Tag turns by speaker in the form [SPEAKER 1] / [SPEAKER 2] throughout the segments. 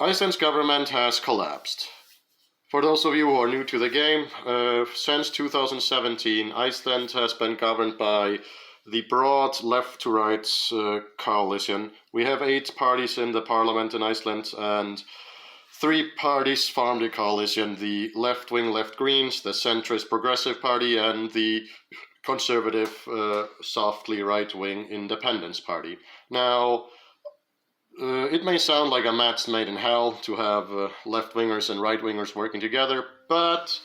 [SPEAKER 1] Iceland's government has collapsed. For those of you who are new to the game, since 2017, Iceland has been governed by the broad left-to-right coalition. We have 8 parties in the parliament in Iceland, and 3 parties form the coalition: the left-wing Left Greens, the centrist Progressive Party, and the conservative, softly right-wing Independence Party. Now, it may sound like a match made in hell to have left-wingers and right-wingers working together, but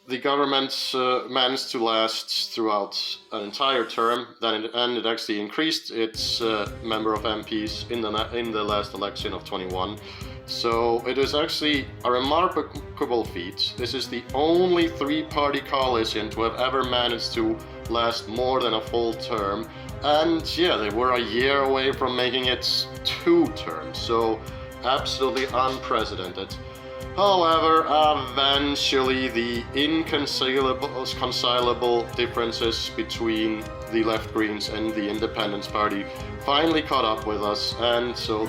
[SPEAKER 1] the government managed to last throughout an entire term, and it actually increased its number of MPs in the last election of 21. So it is actually a remarkable feat. This is the only 3-party coalition to have ever managed to last more than a full term. And yeah, they were a year away from making it 2 terms, so absolutely unprecedented. However, eventually the inconcilable differences between the Left Greens and the Independence Party finally caught up with us, and so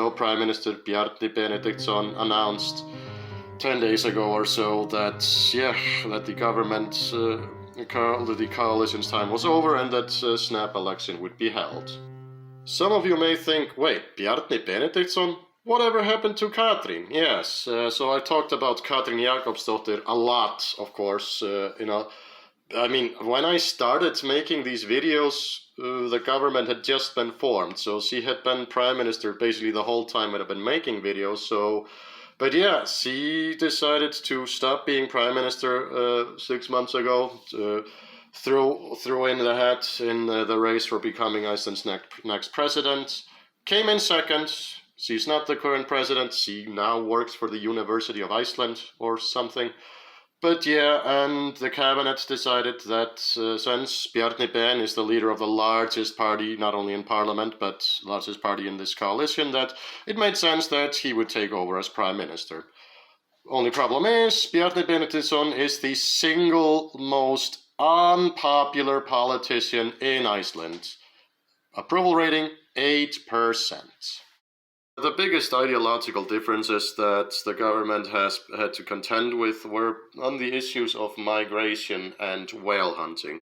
[SPEAKER 1] Prime Minister Bjarni Benediktsson announced 10 days ago or so that the government, the coalition's time was over and that snap election would be held. Some of you may think, wait, Bjarni Benediktsson? Whatever happened to Katrín? Yes, so I talked about Katrín Jakobsdóttir a lot, of course. When I started making these videos, the government had just been formed, so she had been prime minister basically the whole time I've been making videos. But yeah, she decided to stop being prime minister 6 months ago, threw in the hat in the race for becoming Iceland's next president, came in second. She's not the current president. She now works for the University of Iceland or something. But yeah, and the cabinet decided that since Bjarni Ben is the leader of the largest party, not only in parliament, but largest party in this coalition, that it made sense that he would take over as prime minister. Only problem is, Bjarni Benediktsson is the single most unpopular politician in Iceland. Approval rating, 8%. The biggest ideological differences that the government has had to contend with were on the issues of migration and whale hunting.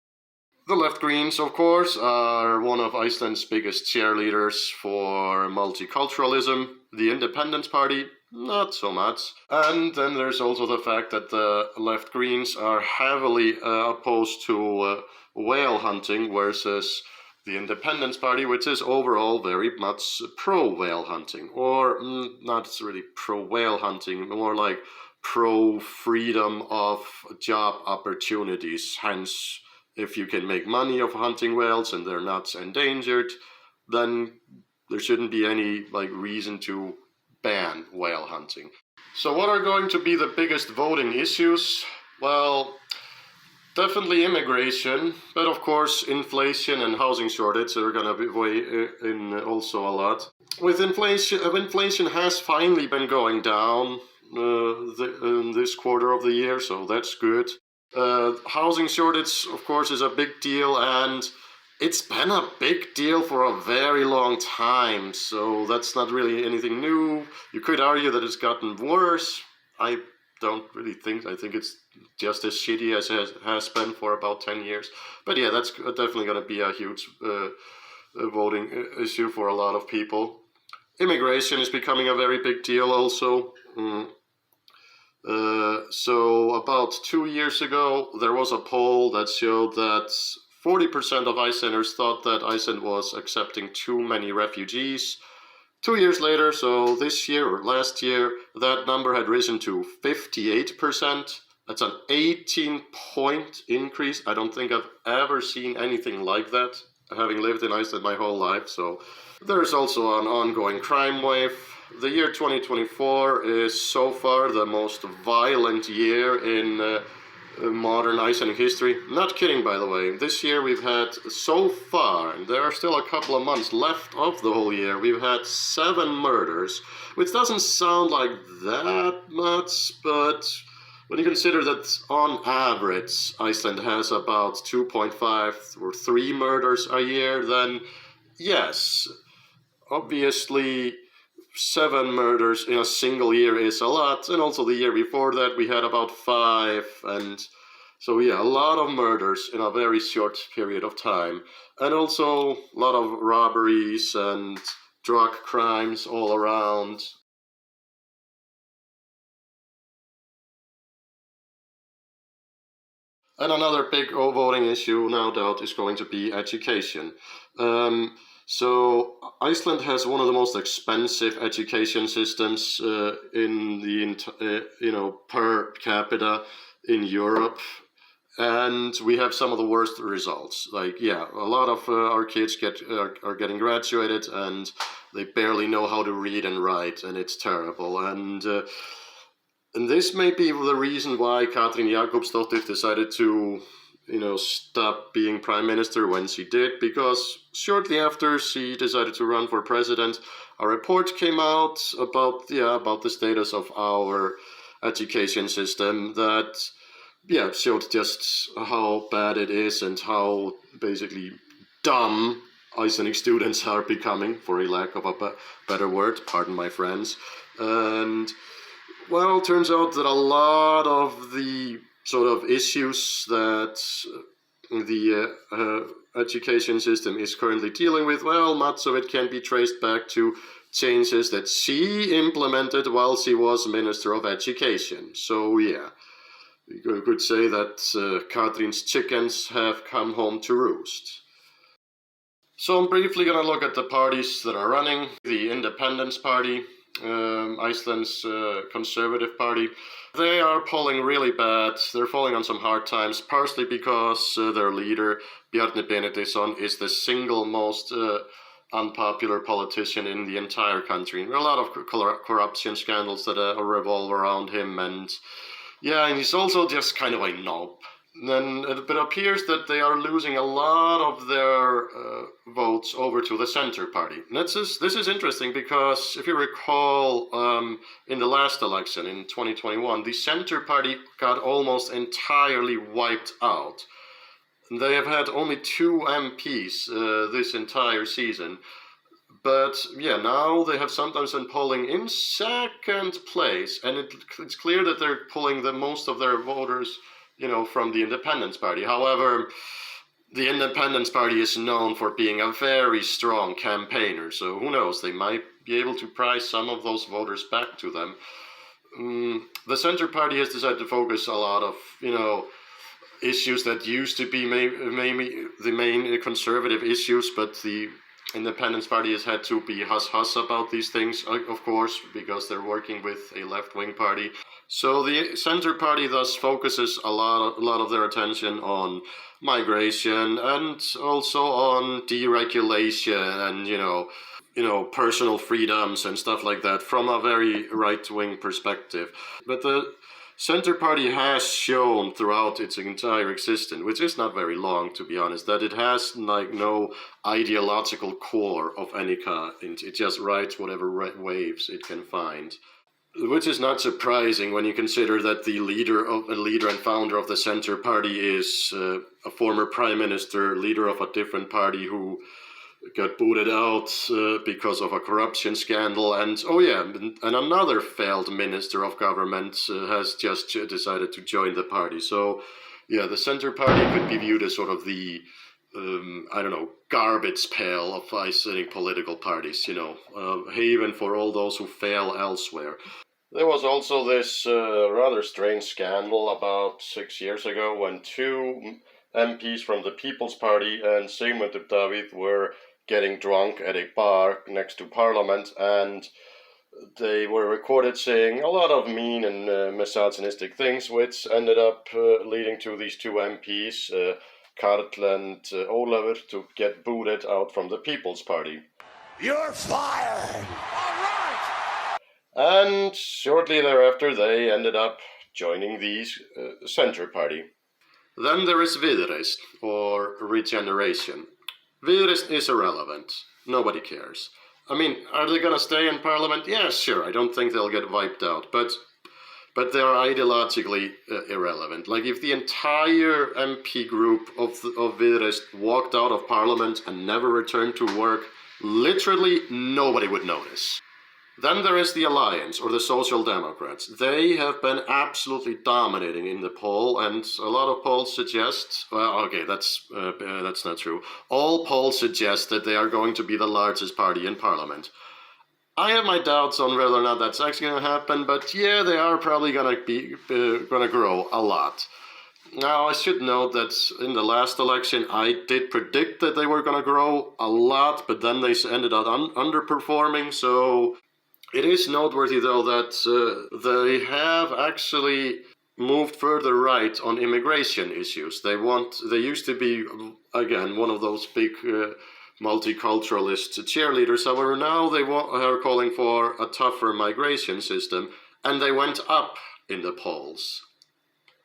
[SPEAKER 1] The Left Greens, of course, are one of Iceland's biggest cheerleaders for multiculturalism. The Independence Party, not so much. And then there's also the fact that the Left Greens are heavily opposed to whale hunting, versus the Independence Party, which is overall very much pro-whale hunting, or not really pro-whale hunting, more like pro-freedom of job opportunities. Hence, if you can make money of hunting whales and they're not endangered, then there shouldn't be any reason to ban whale hunting. So what are going to be the biggest voting issues? Well, definitely immigration, but of course inflation and housing shortage are going to be weigh in also a lot. With inflation has finally been going down in this quarter of the year, so that's good. Housing shortage, of course, is a big deal, and it's been a big deal for a very long time, so that's not really anything new. You could argue that it's gotten worse. I don't really think. I think it's just as shitty as it has been for about 10 years. But yeah, that's definitely going to be a huge voting issue for a lot of people. Immigration is becoming a very big deal also. So about 2 years ago, there was a poll that showed that 40% of Icelanders thought that Iceland was accepting too many refugees. 2 years later, so this year or last year, that number had risen to 58%. That's an 18-point increase. I don't think I've ever seen anything like that, having lived in Iceland my whole life. So there's also an ongoing crime wave. The year 2024 is so far the most violent year in modern Icelandic history. Not kidding, by the way. This year we've had, so far, and there are still a couple of months left of the whole year, we've had 7 murders, which doesn't sound like that much, but when you consider that on average Iceland has about 2.5 or 3 murders a year, then yes, obviously 7 murders in a single year is a lot, and also the year before that we had about 5, and so yeah, a lot of murders in a very short period of time, and also a lot of robberies and drug crimes all around. And another big voting issue, no doubt, is going to be education. So Iceland has one of the most expensive education systems in the per capita in Europe, and we have some of the worst results. Like, yeah, a lot of our kids are getting graduated, and they barely know how to read and write, and it's terrible. And this may be the reason why Katrín Jakobsdóttir decided to, stop being prime minister when she did, because shortly after she decided to run for president, a report came out about the status of our education system that, showed just how bad it is and how basically dumb Icelandic students are becoming, for a lack of a better word, pardon my friends. And well, it turns out that a lot of the sort of issues that the education system is currently dealing with, well, much of it can be traced back to changes that she implemented while she was Minister of Education. So, yeah, you could say that Katrín's chickens have come home to roost. So I'm briefly going to look at the parties that are running. The Independence Party, Iceland's conservative party. They are polling really bad. They're falling on some hard times, partially because their leader, Bjarni Benediktsson, is the single most unpopular politician in the entire country. There are a lot of corruption scandals that revolve around him, and he's also just kind of a knob. Then it appears that they are losing a lot of their votes over to the Center Party. This is interesting because if you recall, in the last election in 2021, the Center Party got almost entirely wiped out. They have had only 2 MPs this entire season. But now they have sometimes been polling in second place, and it's clear that they're pulling the most of their voters from the Independence Party. However, the Independence Party is known for being a very strong campaigner, so who knows, they might be able to pry some of those voters back to them. The Center Party has decided to focus a lot of, issues that used to be maybe the main conservative issues, but the Independence Party has had to be hush-hush about these things, of course, because they're working with a left-wing party. So the Center Party thus focuses a lot of their attention on migration and also on deregulation and personal freedoms and stuff like that from a very right-wing perspective. But the Center Party has shown throughout its entire existence, which is not very long to be honest, that it has no ideological core of any kind. It just rides whatever waves it can find. Which is not surprising when you consider that the leader and founder of the Center Party is a former prime minister, leader of a different party who got booted out because of a corruption scandal, and another failed minister of government has just decided to join the party. So, the Center Party could be viewed as sort of the garbage pail of Icelandic political parties, haven for all those who fail elsewhere. There was also this rather strange scandal about 6 years ago when 2 MPs from the People's Party and Sigmundur Davíð were getting drunk at a bar next to Parliament, and they were recorded saying a lot of mean and misogynistic things, which ended up leading to these 2 MPs, Karl and Ólafur, to get booted out from the People's Party.
[SPEAKER 2] You're fired! All right!
[SPEAKER 1] And shortly thereafter, they ended up joining the Center Party. Then there is Viðreisn, or regeneration. Viðreisn is irrelevant. Nobody cares. I mean, are they going to stay in Parliament? Yeah, sure. I don't think they'll get wiped out, but they're ideologically irrelevant. Like, if the entire MP group of Viðreisn walked out of Parliament and never returned to work, literally nobody would notice. Then there is the Alliance, or the Social Democrats. They have been absolutely dominating in the poll, and a lot of polls suggest, well, okay, that's not true. All polls suggest that they are going to be the largest party in parliament. I have my doubts on whether or not that's actually going to happen, but yeah, they are probably going to grow a lot. Now, I should note that in the last election, I did predict that they were going to grow a lot, but then they ended up underperforming. So it is noteworthy, though, that they have actually moved further right on immigration issues. They used to be, again, one of those big multiculturalist cheerleaders. However, now they are calling for a tougher migration system, and they went up in the polls.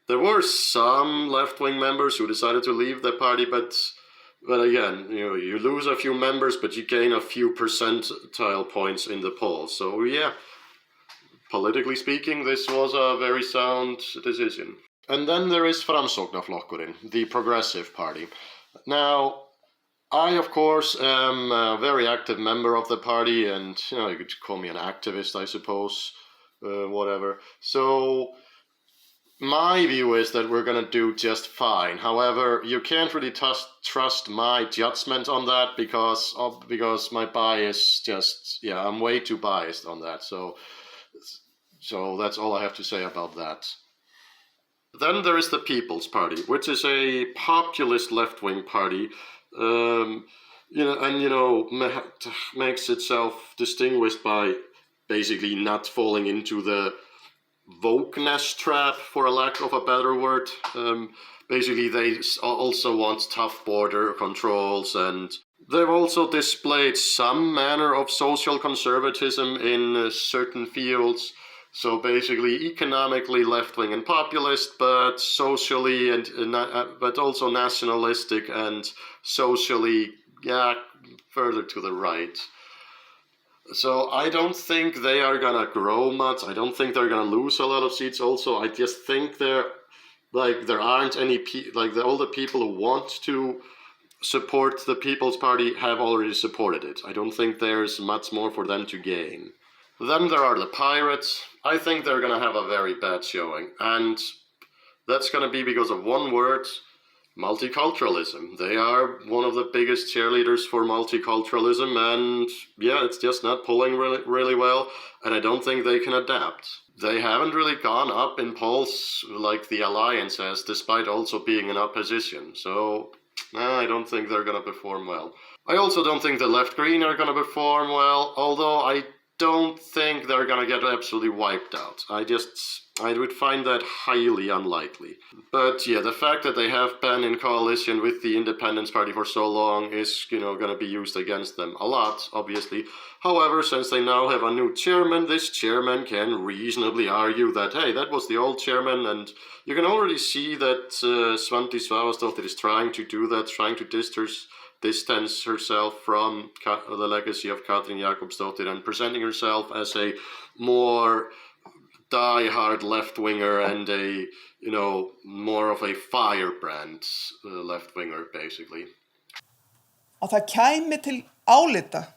[SPEAKER 1] There were some left-wing members who decided to leave the party, but again, you lose a few members, but you gain a few percentile points in the polls. So yeah, politically speaking, this was a very sound decision. And then there is Framsóknarflokkurinn, the progressive party. Now, I, of course, am a very active member of the party, and you could call me an activist, I suppose, whatever. So my view is that we're going to do just fine. However, you can't really trust my judgment on that because my bias I'm way too biased on that. So that's all I have to say about that. Then there is the People's Party, which is a populist left-wing party, makes itself distinguished by basically not falling into the wokeness trap, for a lack of a better word. Basically, they also want tough border controls, and they've also displayed some manner of social conservatism in certain fields. So basically, economically left-wing and populist, but socially but also nationalistic and socially, further to the right. So I don't think they are gonna grow much. I don't think they're gonna lose a lot of seats. Also, I just think there aren't any all the people who want to support the People's Party have already supported it. I don't think there's much more for them to gain. Then there are the Pirates. I think they're gonna have a very bad showing, and that's gonna be because of one word: multiculturalism. They are one of the biggest cheerleaders for multiculturalism, and it's just not pulling really, really well, and I don't think they can adapt. They haven't really gone up in polls like the Alliance has, despite also being in opposition, so I don't think they're going to perform well. I also don't think the Left Green are going to perform well, although I don't think they're going to get absolutely wiped out. I would find that highly unlikely. But yeah, the fact that they have been in coalition with the Independence Party for so long is, going to be used against them a lot, obviously. However, since they now have a new chairman, this chairman can reasonably argue that, hey, that was the old chairman, and you can already see that Svandís Svavarsdóttir is trying to do that, trying to distance herself from the legacy of Katrín Jakobsdóttir and presenting herself as a more die-hard left-winger and a, more of a firebrand left-winger, basically.
[SPEAKER 3] Að það kæmi til álita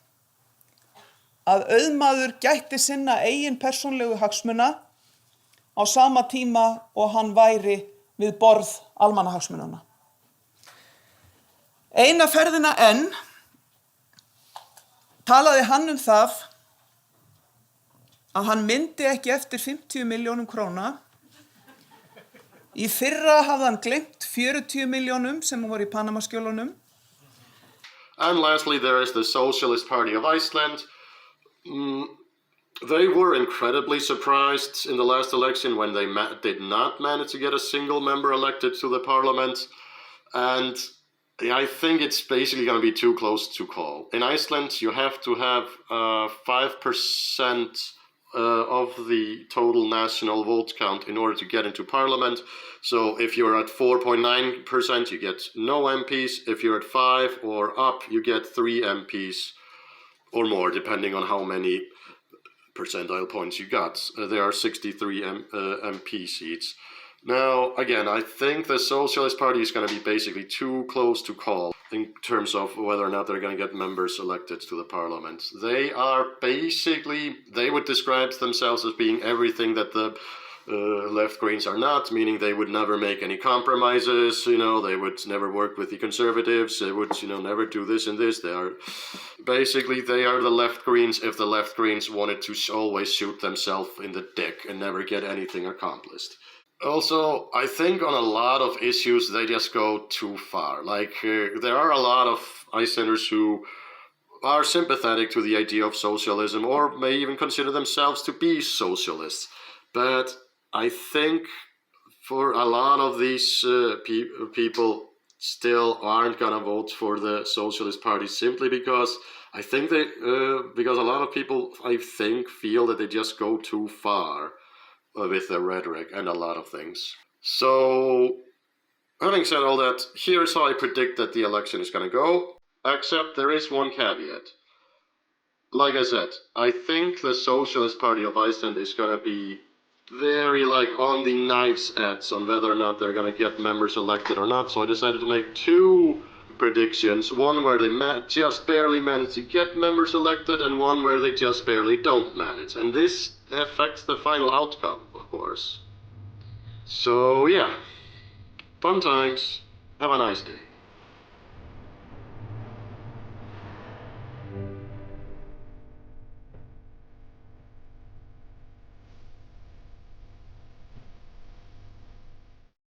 [SPEAKER 3] að auðmaður gætti sinna eigin persónlegu hagsmuna á sama tíma og hann væri við borð almannahagsmunanna. Eina ferðina enn talaði hann það að hann myndi ekki eftir 50 milljónum króna. Í fyrra hafði hann gleymt 40 milljónum sem voru í Panamaskjölunum.
[SPEAKER 1] And lastly, there is the Socialist Party of Iceland. They were incredibly surprised in the last election when they did not manage to get a single member elected to the parliament. And I think it's basically going to be too close to call. In Iceland, you have to have 5% of the total national vote count in order to get into parliament. So if you're at 4.9%, you get no MPs. If you're at 5 or up, you get 3 MPs or more, depending on how many percentile points you got. There are 63 MP seats. Now, again, I think the Socialist Party is going to be basically too close to call. in terms of whether or not they're going to get members elected to the parliament. They are basically, they would describe themselves as being everything that the left Greens are not, meaning they would never make any compromises, they would never work with the Conservatives, they would, never do this and this. They are the left Greens if the left Greens wanted to always shoot themselves in the dick and never get anything accomplished. Also, I think on a lot of issues, they just go too far. There are a lot of Icelanders who are sympathetic to the idea of socialism or may even consider themselves to be socialists. But I think for a lot of these people still aren't going to vote for the Socialist Party simply because I think because a lot of people, I think, feel that they just go too far with the rhetoric and a lot of things. So, having said all that, here's how I predict that the election is going to go, except there is one caveat. Like I said, I think the Socialist Party of Iceland is going to be very on the knife's edge on whether or not they're going to get members elected or not. So I decided to make two predictions. One where they just barely manage to get members elected and one where they just barely don't manage. And this affects the final outcome, of course. So yeah, fun times. Have a nice day.